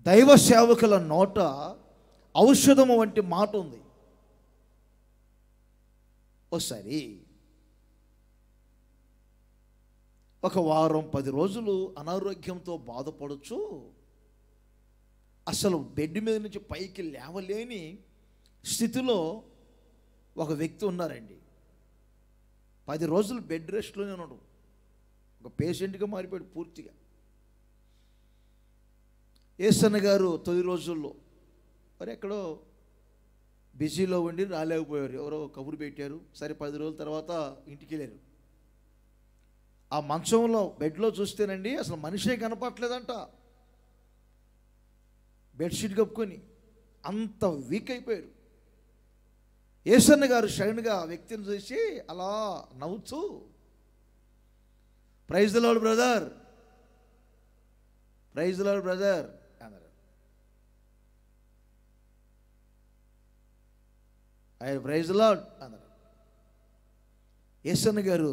దైవ సేవకుల నోట ఔషధము వంటి మాట ఉంది. ఒకసారి ఒక వారం 10 రోజులు అనారోగ్యంతో బాధపడచ్చు, అసలు బెడ్ మీద నుంచి పైకి లేవలేని స్థితిలో ఒక వ్యక్తి ఉన్నారండి. 10 రోజులు బెడ్ రెస్ట్లోనే ఉన్నాడు. ఒక పేషెంట్గా మారిపోయాడు పూర్తిగా. యేసన్న గారు 9 రోజుల్లో మరి ఎక్కడో బిజీలో ఉండి రాలేకపోయారు. ఎవరో కబురు పెట్టారు. సరే 10 రోజుల తర్వాత ఇంటికి వెళ్ళారు. ఆ మంచంలో బెడ్లో చూస్తేనండి అసలు మనిషే కనపట్లేదంట. బెడ్షీట్ కప్పుకొని అంత వీక్ అయిపోయారు. యేసన్న గారు సడన్గా ఆ వ్యక్తిని చూసి అలా నవ్వుతూ, praise the lord brother, praise the lord brother అన్నారు. ఆయన ప్రైజ్ ది లార్డ్ అన్నారు. యేసన్న గారు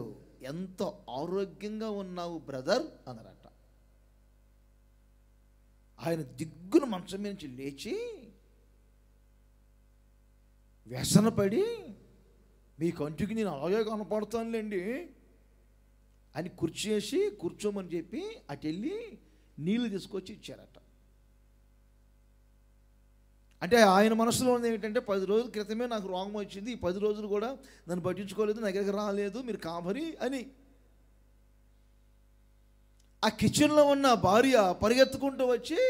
ఎంతో ఆరోగ్యంగా ఉన్నావు బ్రదర్ అన్నారట. ఆయన దిగ్గున మంచం మీద నుంచి లేచి వ్యసనపడి, మీ కంటికి నేను అలాగే కనపడతానులేండి అని కుర్చీ వేసి కూర్చోమని చెప్పి అటు వెళ్ళి నీళ్ళు తీసుకొచ్చి ఇచ్చారట. అంటే ఆయన మనసులో ఉంది ఏంటంటే 10 రోజుల క్రితమే నాకు రోగం వచ్చింది, ఈ 10 రోజులు కూడా నన్ను పట్టించుకోలేదు, నా దగ్గరికి రాలేదు, మీరు కాపరి అని. ఆ కిచెన్లో ఉన్న భార్య పరిగెత్తుకుంటూ వచ్చి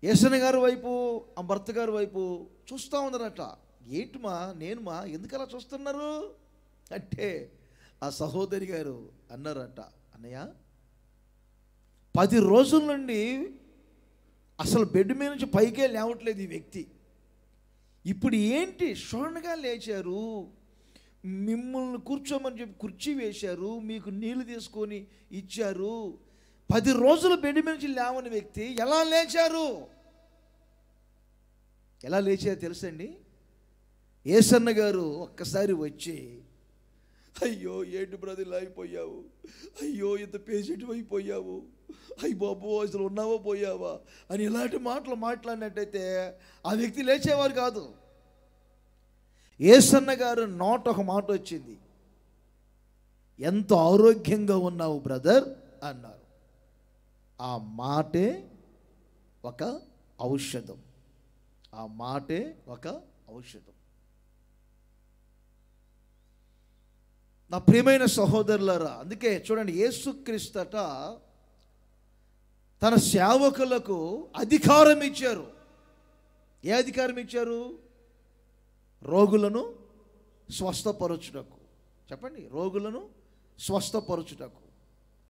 యేసన్న గారి వైపు, ఆ భర్త గారి వైపు చూస్తూ ఉన్నారట. ఏంటి మా, నేను మా, ఎందుకు అలా చూస్తున్నారు అంటే ఆ సహోదరి గారు అన్నారట, అన్నయ్య 10 రోజుల నుండి అసలు బెడ్ మీద నుంచి పైకే లేవట్లేదు ఈ వ్యక్తి. ఇప్పుడు ఏంటి షోన్గా లేచారు, మిమ్మల్ని కూర్చోమని చెప్పి కుర్చీ వేశారు, మీకు నీళ్లు తీసుకొని ఇచ్చారు. 10 రోజులు బెడ్ మీద నుంచి లేవని వ్యక్తి ఎలా లేచారు? ఎలా లేచారో తెలుసండి? యేసన్న గారు ఒక్కసారి వచ్చి, అయ్యో ఏంటి బ్రదర్ ఇలా అయిపోయావు, అయ్యో ఇంత పేషెంట్ అయిపోయావు, అయ్యి బాబు అసలు ఉన్నావా పోయావా అని ఇలాంటి మాటలు మాట్లాడినట్టయితే ఆ వ్యక్తి లేచేవారు కాదు. యేసన్న గారు నోట ఒక మాట వచ్చింది, ఎంత ఆరోగ్యంగా ఉన్నావు బ్రదర్ అన్నారు. ఆ మాటే ఒక ఔషధం. ఆ మాటే ఒక ఔషధం. నా ప్రియమైన సహోదరులారా, అందుకే చూడండి, యేసుక్రీస్తట తన సేవకులకు అధికారం ఇచ్చారు. ఏ అధికారం ఇచ్చారు? రోగులను స్వస్థపరచుటకు. చెప్పండి, రోగులను స్వస్థపరచుటకు.